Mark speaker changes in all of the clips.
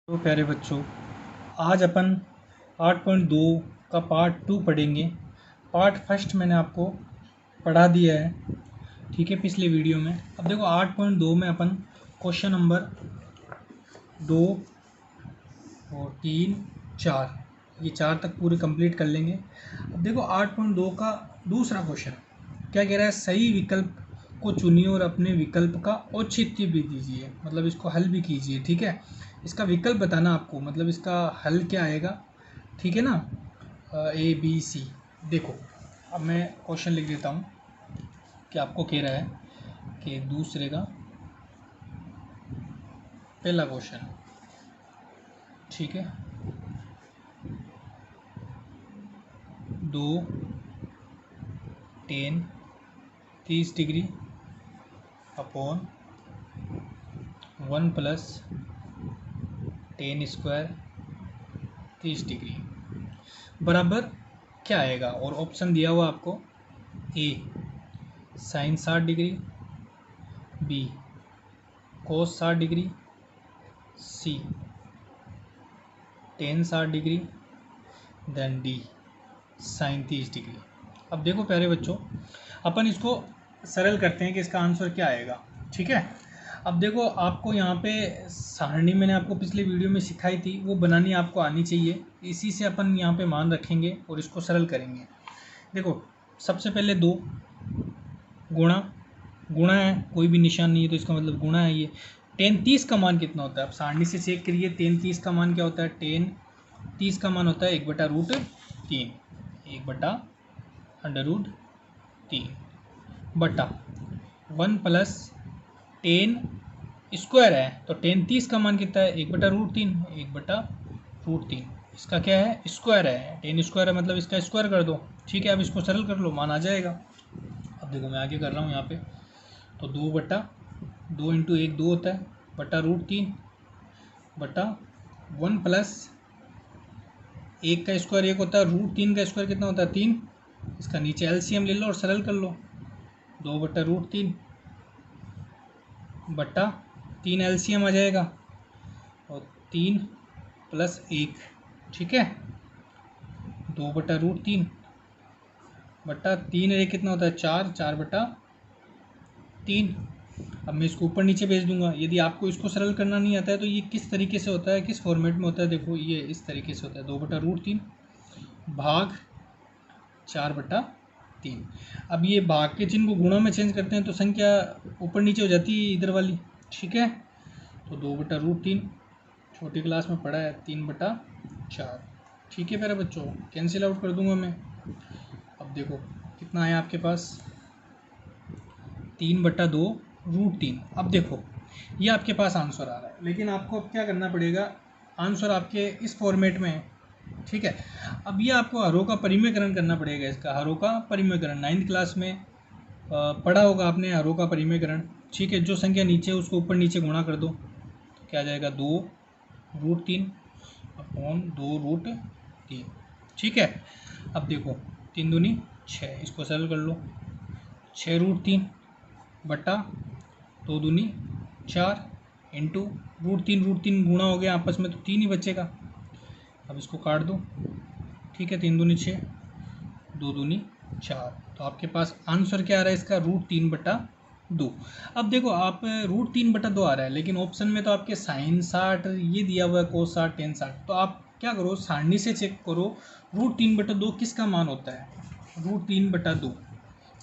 Speaker 1: तो प्यारे बच्चों, आज अपन 8.2 का पार्ट 2 पढ़ेंगे। पार्ट फर्स्ट मैंने आपको पढ़ा दिया है, ठीक है, पिछले वीडियो में। अब देखो 8.2 में अपन क्वेश्चन नंबर 2 और 3, 4, ये 4 तक पूरे कंप्लीट कर लेंगे। अब देखो 8.2 का दूसरा क्वेश्चन क्या कह रहा है, सही विकल्प को चुनिए और अपने विकल्प का औचित्य भी दीजिए, मतलब इसको हल भी कीजिए, ठीक है। इसका विकल्प बताना आपको, मतलब इसका हल क्या आएगा, ठीक है ना। A B C. देखो अब मैं क्वेश्चन लिख देता हूँ कि आपको कह रहा है कि दूसरे का पहला क्वेश्चन, ठीक है, 2 10 30 degree upon 1 plus 10 square 30 degree बराबर क्या आएगा। और ऑप्शन दिया हुआ आपको, A sine 60 degree, B cos 60 degree, C tan 60 degree, then D sine 30 degree. अब देखो प्यारे बच्चों, अपन इसको सरल करते हैं कि इसका आंसर क्या आएगा, ठीक है। अब देखो आपको यहाँ पे सारणी मैंने आपको पिछले वीडियो में सिखाई थी, वो बनानी आपको आनी चाहिए। इसी से अपन यहाँ पे मान रखेंगे और इसको सरल करेंगे। देखो सबसे पहले 2 गुणा गुणा है, कोई भी निशान नहीं है तो इसका मतलब गुणा है। ये 10 30 का मान कितना होता है, अब सारणी से चेक करिए। 10 30 का मान क्या होता है, 10 30 का मान होता है 1/√3, 1/√3 बटा 1 प्लस 10 स्क्वायर है, तो 10 30 का मान कितना है, 1/√3, 1/√3। इसका क्या है, स्क्वायर है, 10 स्क्वायर है, मतलब इसका स्क्वायर कर दो, ठीक है। अब इसको सरल कर लो, मान आ जाएगा। अब देखो मैं आगे कर रहा हूँ यहाँ पे, तो 2/2 इंटू 1 2 होता है, बटा√3 बटा 1 प्लस 1 का स्क्वायर 1 होता है, √3 का स्क्वायर कितना होता है, 3। इसका नीचे एलसीएम ले लो और सरल कर लो, 2/√3 बटा 3 एलसीएम आ जाएगा, और 3 प्लस 1, ठीक है, 2/√3 बटा 3 एक कितना होता है, 4, 4/3। अब मैं इसको ऊपर नीचे भेज दूंगा। यदि आपको इसको सरल करना नहीं आता है तो ये किस तरीके से होता है, किस फॉर्मेट में होता है, देखो ये इस तरीके से होता है, 2/√3 भाग 4/3। अब ये भाग के चिन्ह को गुणा में चेंज करते हैं तो संख्या ऊपर नीचे हो जाती है इधर वाली, ठीक है। तो 2/√3 छोटी क्लास में पढ़ा है, 3/4, ठीक है। मेरे बच्चों कैंसिल आउट कर दूंगा मैं। अब देखो कितना आया आपके पास, 3/2√3। अब देखो ये आपके पास आंसर आ रहा है, लेकिन आपको अब क्या करना पड़ेगा, आंसर आपके इस फॉर्मेट में है, ठीक है। अब ये आपको हरों का परिमेयकरण करना पड़ेगा। इसका हरों का परिमेयकरण 9th क्लास में पढ़ा होगा आपने, हरों का परिमेयकरण, ठीक है। जो संख्या नीचे है उसको ऊपर नीचे गुणा कर दो, तो क्या आ जाएगा, 2√3 अपॉन 2√3, ठीक है। अब देखो 3 दूनी 6, इसको सरल कर लो, 6√3 बटा 2 दूनी 4 इंटू √3 गुणा हो गया आपस में तो 3 ही बचेगा। अब इसको काट दो, ठीक है, 3 दूनी 6, 2 दूनी 4, तो आपके पास आंसर क्या आ रहा है इसका, √3/2। अब देखो आप √3/2 आ रहा है, लेकिन ऑप्शन में तो आपके साइन 60 ये दिया हुआ है, कोस 60 टेन 60। तो आप क्या करो, सारणी से चेक करो √3/2 किसका मान होता है। √3/2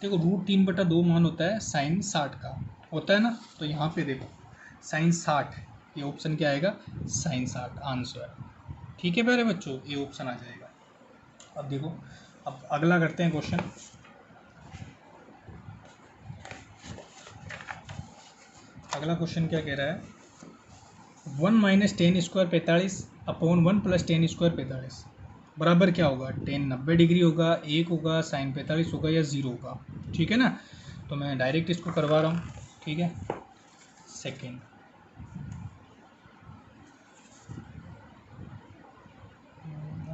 Speaker 1: देखो, √3/2 मान होता है साइन 60 का, होता है ना। तो यहाँ पे देखो साइन 60, ये ऑप्शन क्या आएगा, साइन 60 आंसर, ठीक है प्यारे बच्चों, ये ऑप्शन आ जाएगा। अब देखो, अब अगला करते हैं क्वेश्चन। अगला क्वेश्चन क्या कह रहा है, 1 - 10 स्क्वायर 45 अपॉन 1 + 10 स्क्वायर 45 बराबर क्या होगा, 10 90 डिग्री होगा, 1 होगा, साइन 45 होगा, या 0 होगा, ठीक है ना। तो मैं डायरेक्ट इसको करवा रहा हूँ, ठीक है। सेकेंड,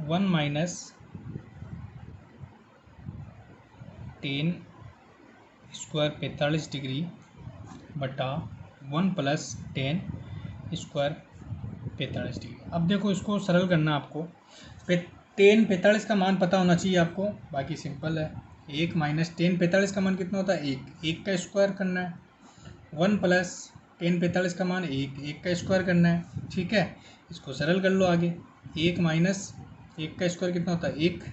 Speaker 1: 1 - 10 स्क्वायर 45 डिग्री बटा 1 + 10 स्क्वायर 45 डिग्री। अब देखो इसको सरल करना आपको, टेन 45 का मान पता होना चाहिए आपको, बाकी सिंपल है। 1 माइनस टेन 45 का मान कितना होता है 1, 1 का स्क्वायर करना है। 1 प्लस टेन 45 का मान 1, 1 का स्क्वायर करना है, ठीक है। इसको सरल कर लो आगे, 1 माइनस 1 का स्क्वायर कितना होता है 1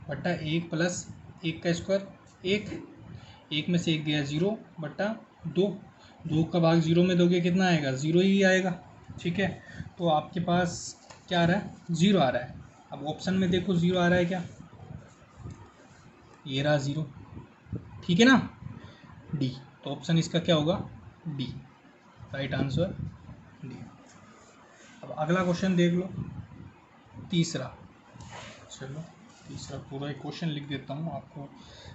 Speaker 1: बटा 1 प्लस 1 का स्क्वायर 1, 1 में से 1 गया 0 बटा 2, 2 का भाग 0 में दोगे कितना आएगा 0 ही आएगा, ठीक है। तो आपके पास क्या आ रहा है 0 आ रहा है। अब ऑप्शन में देखो 0 आ रहा है क्या, ये रहा 0, ठीक है ना, डी। तो ऑप्शन इसका क्या होगा डी, राइट आंसर डी। अब अगला क्वेश्चन देख लो, तीसरा। चलो तीसरा पूरा एक क्वेश्चन लिख देता हूँ आपको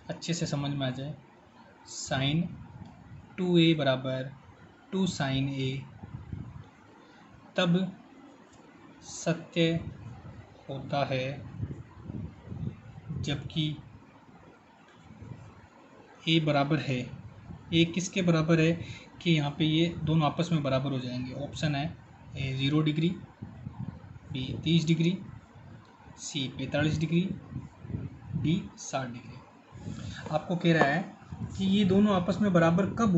Speaker 1: अच्छे से समझ में आ जाए। साइन 2a बराबर 2 साइन a तब सत्य होता है जबकि a बराबर है, a किसके बराबर है कि यहाँ पे ये दोनों आपस में बराबर हो जाएंगे। ऑप्शन है ए 0 डिग्री, बी 30 डिग्री, सी 45 डिग्री, डी 60 डिग्री। आपको कह रहा है कि ये दोनों आपस में बराबर कब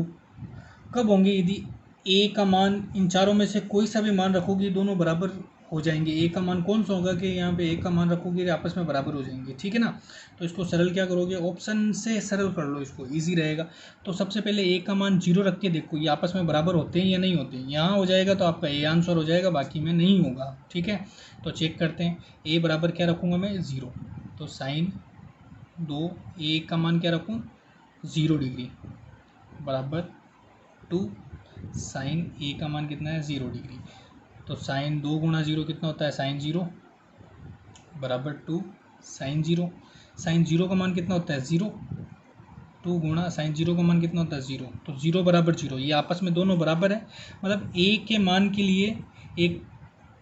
Speaker 1: होंगे, यदि a का मान इन चारों में से कोई सा भी मान रखोगे ये दोनों बराबर हो जाएंगे। a का मान कौन सा होगा कि यहाँ पे a का मान रखोगे ये आपस में बराबर हो जाएंगे, ठीक है ना। तो इसको सरल क्या करोगे, ऑप्शन से सरल कर लो, इसको इजी रहेगा। तो सबसे पहले a का मान 0 रख के देखो ये आपस में बराबर होते हैं या नहीं होते हैं। यहाँ हो जाएगा तो आपका a आंसर हो जाएगा, बाकी में नहीं होगा, ठीक है। तो चेक करते हैं, a बराबर क्या रखूँगा मैं 0, तो साइन 2 a का मान क्या रखूँ 0 डिग्री बराबर 2 साइन ए का मान कितना है 0 डिग्री। तो साइन 2 गुणा 0 कितना होता है साइन 0 बराबर 2 साइन 0। साइन 0 का मान कितना होता है 0, 2 गुणा साइन 0 का मान कितना होता है 0, तो 0 बराबर 0, ये आपस में दोनों बराबर है। मतलब ए के मान के लिए एक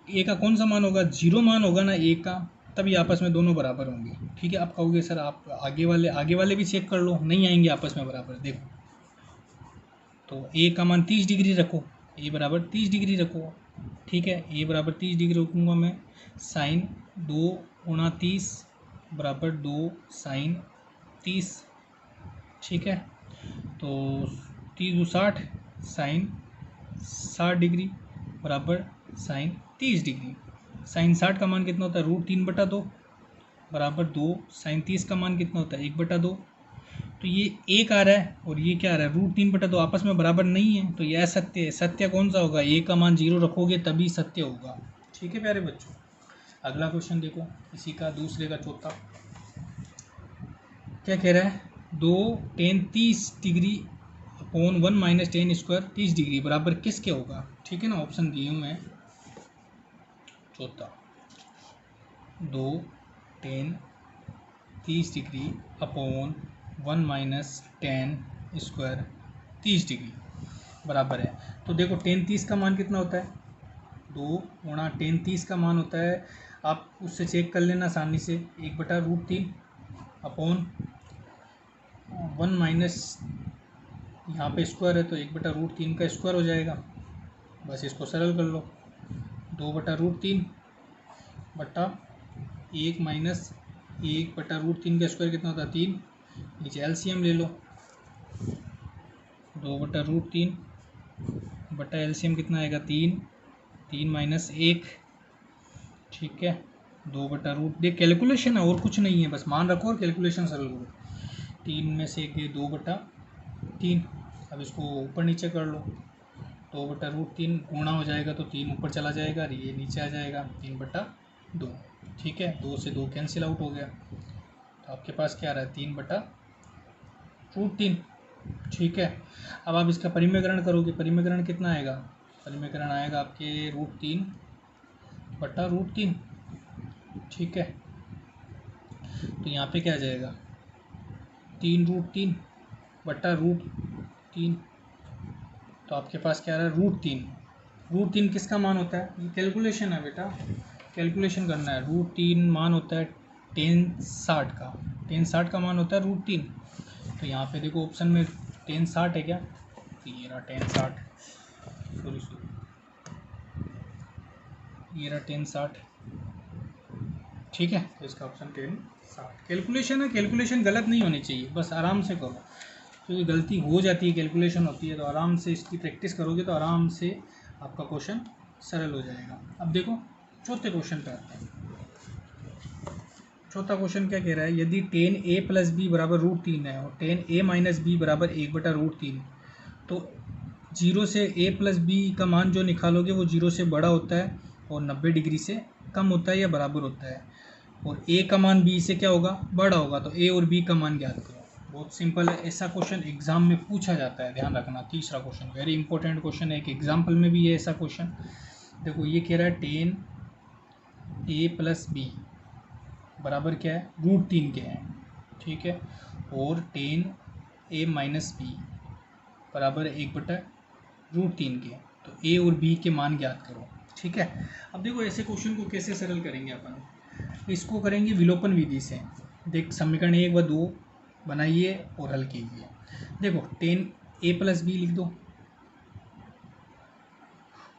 Speaker 1: ए का कौन सा मान होगा 0 मान होगा ना ए का, तभी आपस में दोनों बराबर होंगे, ठीक है। आप कहोगे सर आप आगे वाले भी चेक कर लो, नहीं आएंगे आपस में बराबर। देखो तो ए का मान 30 डिग्री रखो, ए बराबर 30 डिग्री रखो, ठीक है। ए बराबर 30 डिग्री रखूँगा मैं, साइन 2 गुणा 30 बराबर 2 साइन 30, ठीक है। तो 30 60 साइन 60 डिग्री बराबर साइन 30 डिग्री। साइन 60 का मान कितना होता है √3/2 बराबर 2 साइन 30 का मान कितना होता है 1/2। तो ये एक आ रहा है और ये क्या आ रहा है √3/2, आपस में बराबर नहीं है, तो ये असत्य है। सत्य कौन सा होगा, ए का मान 0 रखोगे तभी सत्य होगा, ठीक है प्यारे बच्चों। अगला क्वेश्चन देखो इसी का दूसरे का चौथा, क्या कह रहा है 2 tan 30 degree upon 1 minus ten square 30 degree बराबर किसके होगा, ठीक है ना। ऑप्शन दिए हुए हैं, चौथा 2 tan 30 degree upon 1 minus ten square 30 degree बराबर है। तो देखो टेन 30 का मान कितना होता है 2 गुणा टेन 30 का मान होता है, आप उससे चेक कर लेना आसानी से, 1/√3 अपॉन 1 माइनस यहाँ पे स्क्वायर है तो 1/√3 का स्क्वायर हो जाएगा। बस इसको सरल कर लो, 2/√3 बटा 1 माइनस 1/√3 का स्क्वायर कितना होता है 3, नीचे एलसीएम ले लो, 2/√3 बटा एलसीएम कितना आएगा 3, 3 माइनस 1, ठीक है। 2/√, देख कैलकुलेशन है और कुछ नहीं है, बस मान रखो और कैलकुलेशन सरल करो। 3 में से 2/3, अब इसको ऊपर नीचे कर लो, 2/√3 गुणा हो जाएगा तो 3 ऊपर चला जाएगा और ये नीचे आ जाएगा 3/2, ठीक है। 2 से 2 कैंसिल आउट हो गया, तो आपके पास क्या आ रहा है 3/√3, ठीक है। अब आप इसका परिमेयकरण करोगे, परिमेयकरण कितना आएगा, परिमेयकरण आएगा आपके √3/√3, ठीक है। तो यहाँ पे क्या आ जाएगा 3√3/√3, तो आपके पास क्या आ रहा है √3। √3 किसका मान होता है, ये कैलकुलेशन है बेटा, कैलकुलेशन करना है। √3 मान होता है tan 60 का, tan 60 का मान होता है √3। तो यहाँ पे देखो ऑप्शन में tan 60 है क्या, तो ये रहा tan 60, सॉरी ये रहा टेन 60, ठीक है। तो इसका ऑप्शन टेन 60। कैलकुलेशन है, कैलकुलेशन गलत नहीं होनी चाहिए, बस आराम से करो, क्योंकि गलती हो जाती है, कैलकुलेशन होती है, तो आराम से इसकी प्रैक्टिस करोगे तो आराम से आपका क्वेश्चन सरल हो जाएगा। अब देखो चौथे क्वेश्चन पे आते हैं। चौथा क्वेश्चन क्या कह रहा है, यदि टेन ए प्लस बी बराबर √3 है और टेन ए माइनस बी बराबर 1/√3, तो 0 से ए प्लस बी का मान जो निकालोगे वो 0 से बड़ा होता है और 90 डिग्री से कम होता है या बराबर होता है, और ए का मान बी से क्या होगा, बड़ा होगा, तो ए और बी का मान ज्ञात करो। बहुत सिंपल है, ऐसा क्वेश्चन एग्जाम में पूछा जाता है, ध्यान रखना। तीसरा क्वेश्चन वेरी इंपॉर्टेंट क्वेश्चन है, एक एग्जाम्पल में भी है ऐसा क्वेश्चन। देखो ये कह रहा है टेन ए प्लस बी बराबर क्या है, √3 के हैं, ठीक है, और टेन ए माइनस बी बराबर 1/√3 के, तो ए और बी के मान ज्ञात करो, ठीक है। अब देखो ऐसे क्वेश्चन को कैसे सरल करेंगे अपन, इसको करेंगे विलोपन विधि से। देख समीकरण 1 व 2 बनाइए और हल कीजिए। देखो टेन ए प्लस बी लिख दो,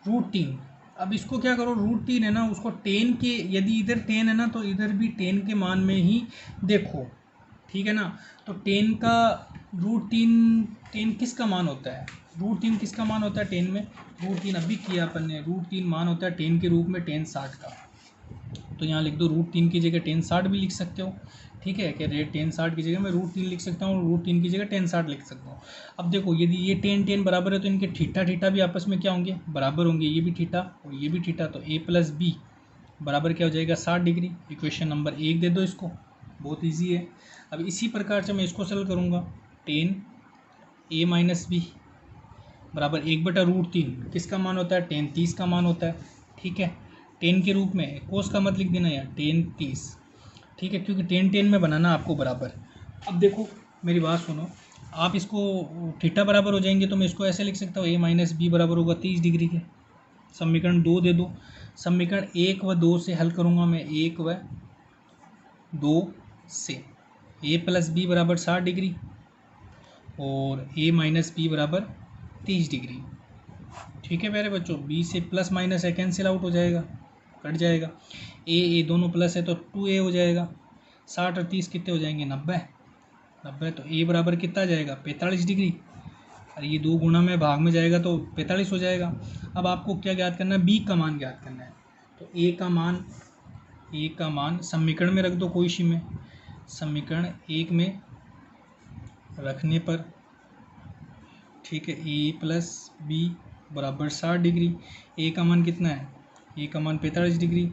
Speaker 1: √3। अब इसको क्या करो, √3 है ना, उसको टेन के, यदि इधर टेन है ना तो इधर भी टेन के मान में ही देखो, ठीक है ना। तो टेन का √3, टेन किसका मान होता है, √3 किसका मान होता है टेन में, √3 अभी किया अपन ने, √3 मान होता है टेन के रूप में टेन 60 का। तो यहाँ लिख दो √3 की जगह टेन 60 भी लिख सकते हो, ठीक है, कि रेट टेन 60 की जगह मैं √3 लिख सकता हूँ, √3 की जगह टेन 60 लिख सकता हूँ। अब देखो यदि ये टेन बराबर है तो इनके थीटा थीटा भी आपस में क्या होंगे, बराबर होंगे, ये भी थीटा और ये भी थीटा, तो ए प्लस बी बराबर क्या हो जाएगा, 60 डिग्री। इक्वेशन नंबर 1 दे दो इसको, बहुत ईजी है। अब इसी प्रकार से मैं इसको सरल करूँगा, टेन ए माइनस बी बराबर 1/√3 किसका मान होता है, टेन 30 का मान होता है, ठीक है। टेन के रूप में कोस का मत लिख देना यार, टेन 30, ठीक है, क्योंकि टेन में बनाना आपको बराबर। अब देखो मेरी बात सुनो, आप इसको थीटा बराबर हो जाएंगे तो मैं इसको ऐसे लिख सकता हूँ, ए माइनस बी बराबर होगा 30 डिग्री के। समीकरण 2 दे दो, समीकरण 1 व 2 से हल करूँगा मैं, 1 व 2 से ए प्लस बी बराबर 60 डिग्री और ए माइनस बी बराबर 30 डिग्री, ठीक है मेरे बच्चों। बी से प्लस माइनस है, कैंसिल आउट हो जाएगा, कट जाएगा। ए दोनों प्लस है तो 2a हो जाएगा, 60 और 30 कितने हो जाएंगे, 90। तो ए बराबर कितना आ जाएगा, 45 डिग्री, और ये 2 गुणा में भाग में जाएगा तो 45 हो जाएगा। अब आपको क्या ज्ञात करना है, बी का मान ज्ञात करना है। तो ए का मान समीकरण में रख दो, कोई सी में, समीकरण 1 में रखने पर, ठीक है, ए प्लस बी बराबर 60 डिग्री, ए का मान कितना है, ए का मान 45 डिग्री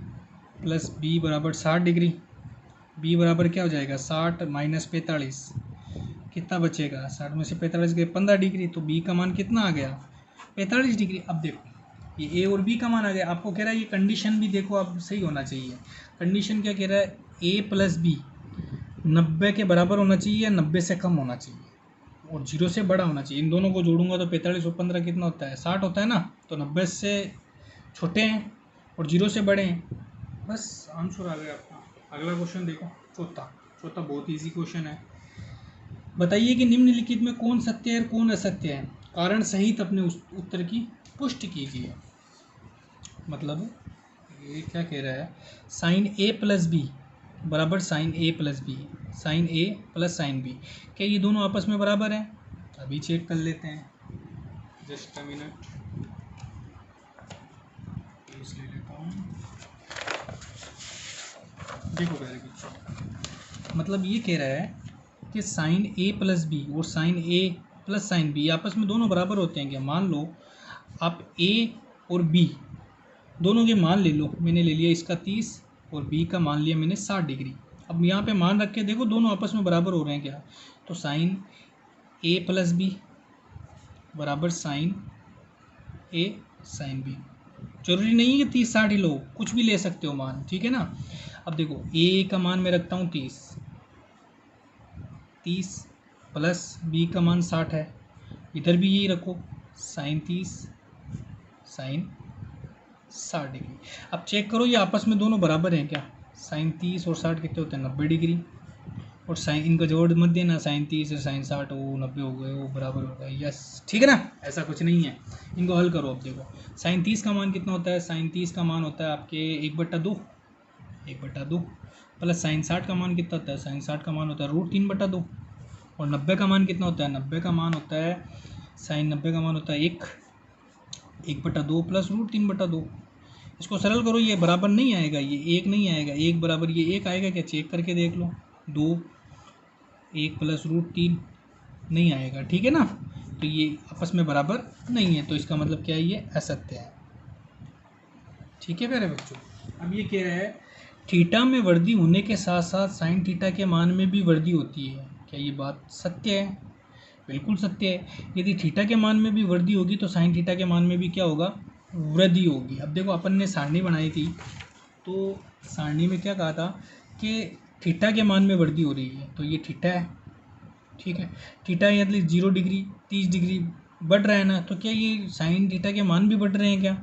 Speaker 1: प्लस बी बराबर 60 डिग्री, बी बराबर क्या हो जाएगा, 60 माइनस 45 कितना बचेगा, 60 में से 45 गए 15 डिग्री, तो बी का मान कितना आ गया, 45 डिग्री। अब देखो ये ए और बी का मान आ गया, आपको कह रहा है ये कंडीशन भी देखो आप सही होना चाहिए। कंडीशन क्या कह रहा है, ए प्लस बी 90 के बराबर होना चाहिए या 90 से कम होना चाहिए और 0 से बड़ा होना चाहिए। इन दोनों को जोड़ूंगा तो 45 और 15 कितना होता है, 60 होता है ना। तो 90 से छोटे हैं और 0 से बड़े हैं, बस आंसर आ गया आपका। अगला क्वेश्चन देखो, चौथा बहुत ईजी क्वेश्चन है। बताइए कि निम्नलिखित में कौन सत्य है और कौन असत्य है, कारण सहित अपने उत्तर की पुष्टि कीजिए। मतलब ये क्या कह रहा है, साइन ए प्लस बी बराबर साइन ए प्लस बी, साइन ए प्लस साइन बी, क्या ये दोनों आपस में बराबर हैं, अभी चेक कर लेते हैं, जस्ट अ मिनट, ले लेता हूँ। देखो मेरे बच्चों, मतलब ये कह रहा है कि साइन ए प्लस बी और साइन ए प्लस साइन बी आपस में दोनों बराबर होते हैं क्या। मान लो आप ए और बी दोनों के मान ले लो, मैंने ले लिया इसका 30 और बी का मान लिया मैंने 60 डिग्री। अब यहाँ पे मान रख के देखो दोनों आपस में बराबर हो रहे हैं क्या, तो साइन ए प्लस बी बराबर साइन ए साइन बी, जरूरी नहीं है कि 30 60 ही लो, कुछ भी ले सकते हो मान, ठीक है ना। अब देखो ए का मान मैं रखता हूँ 30 प्लस बी का मान 60 है, इधर भी यही रखो, साइन 30 साइन 60 डिग्री। अब चेक करो ये आपस में दोनों बराबर हैं क्या, साइन 30 और 60 कितने होते हैं, 90 डिग्री। और साइन इनका जोड़ मत देना, साइन 30 और साइन 60 वो 90 हो गए, वो बराबर हो गए, यस ठीक है ना। ऐसा कुछ नहीं है, इनको हल करो। अब देखो साइन 30 का मान कितना होता है, साइन 30 का मान होता है आपके 1/2 प्लस साइन 60 का मान कितना होता है, साइन 60 का मान होता है √3/2 और 90 का मान कितना होता है, 90 का मान होता है साइन 90 का मान होता है 1/2 प्लस √3/2। इसको सरल करो, ये बराबर नहीं आएगा, ये 1 नहीं आएगा, 1 बराबर ये 1 आएगा क्या, चेक करके देख लो, 2 1 प्लस √3 नहीं आएगा, ठीक है ना। तो ये आपस में बराबर नहीं है, तो इसका मतलब क्या है, ये असत्य है, ठीक है प्यारे बच्चों। अब ये कह रहा है थीटा में वृद्धि होने के साथ साथ साइन थीटा के मान में भी वृद्धि होती है, क्या ये बात सत्य है, बिल्कुल सत्य है। यदि थीटा के मान में भी वृद्धि होगी तो साइन थीटा के मान में भी क्या होगा, वृद्धि होगी। अब देखो अपन ने सारणी बनाई थी, तो सारणी में क्या कहा था कि थीटा के मान में वृद्धि हो रही है, तो ये थीटा है, ठीक है। थीटा यदि 0 डिग्री 30 डिग्री बढ़ रहा है ना, तो क्या ये साइन थीटा के मान भी बढ़ रहे हैं क्या,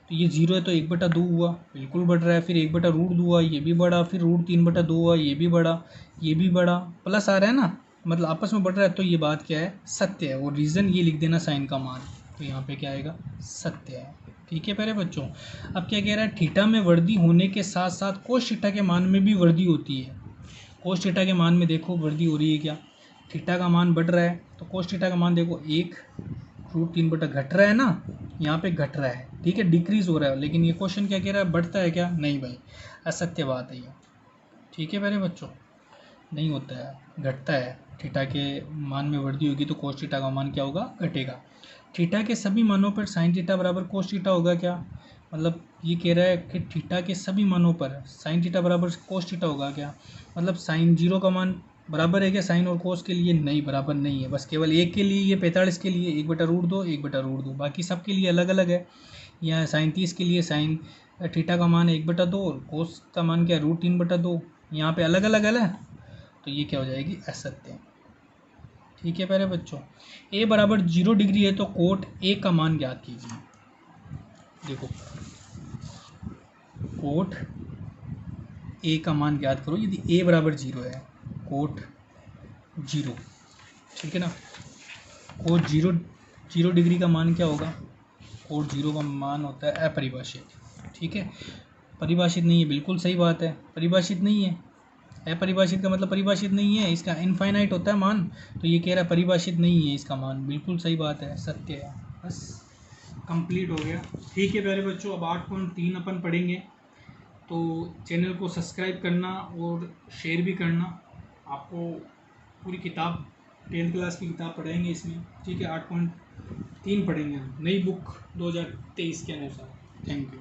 Speaker 1: तो ये 0 है तो 1/2 हुआ, बिल्कुल बढ़ रहा है, फिर 1/√2 हुआ, ये भी बढ़ा, फिर √3/2 हुआ, ये भी बढ़ा, ये भी बढ़ा, प्लस आ रहा है ना, मतलब आपस में बढ़ रहा है, तो ये बात क्या है, सत्य है। और रीज़न ये लिख देना साइन का मान, तो यहाँ पे क्या आएगा, सत्य है, ठीक है प्यारे बच्चों। अब क्या कह रहा है, थीटा में वृद्धि होने के साथ साथ कोस थीटा के मान में भी वृद्धि होती है। कोस थीटा के मान में देखो वृद्धि हो रही है क्या, थीटा का मान बढ़ रहा है, तो कोस थीटा का मान देखो 1√3 घट रहा है ना, यहाँ पे घट रहा है, ठीक है, डिक्रीज हो रहा है, लेकिन ये क्वेश्चन क्या कह रहा है, बढ़ता है क्या, नहीं भाई, असत्य बात है ये, ठीक है प्यारे बच्चों, नहीं होता है, घटता है। थीटा के मान में वृद्धि होगी तो कोस थीटा का मान क्या होगा, घटेगा। थीटा के सभी मानों पर साइन थीटा बराबर कोस थीटा होगा क्या, मतलब ये कह रहा है कि थीटा के सभी मानों पर साइन थीटा बराबर कोस थीटा होगा क्या, मतलब साइन 0 का मान बराबर है क्या साइन और कोस के लिए, नहीं बराबर नहीं है, बस केवल एक के लिए, ये 45 के लिए 1/√2 1/√2, बाकी सब के लिए अलग अलग है। यहाँ साइन 30 के लिए साइन थीटा का मान है 1/2 और कोस का मान क्या है √3/2, यहाँ पे अलग अलग है, तो ये क्या हो जाएगी, असत्य, ठीक है प्यारे बच्चों। a बराबर 0 डिग्री है तो कोट a का मान ज्ञात कीजिए। देखो कोट a का मान ज्ञात करो, यदि a बराबर 0 है, कोट 0, ठीक है ना, कोट 0 डिग्री का मान क्या होगा, कोट 0 का मान होता है अपरिभाषित, ठीक है, परिभाषित नहीं है, बिल्कुल सही बात है, परिभाषित नहीं है, अपरिभाषित का मतलब परिभाषित नहीं है, इसका इनफाइनाइट होता है मान, तो ये कह रहा है परिभाषित नहीं है इसका मान, बिल्कुल सही बात है, सत्य है, बस कंप्लीट हो गया, ठीक है प्यारे बच्चों। अब 8.3 अपन पढ़ेंगे, तो चैनल को सब्सक्राइब करना और शेयर भी करना, आपको पूरी किताब 10th क्लास की किताब पढ़ाएंगे इसमें, ठीक है, 8.3 पढ़ेंगे हम, नई बुक 2023 के अनुसार। Thank you.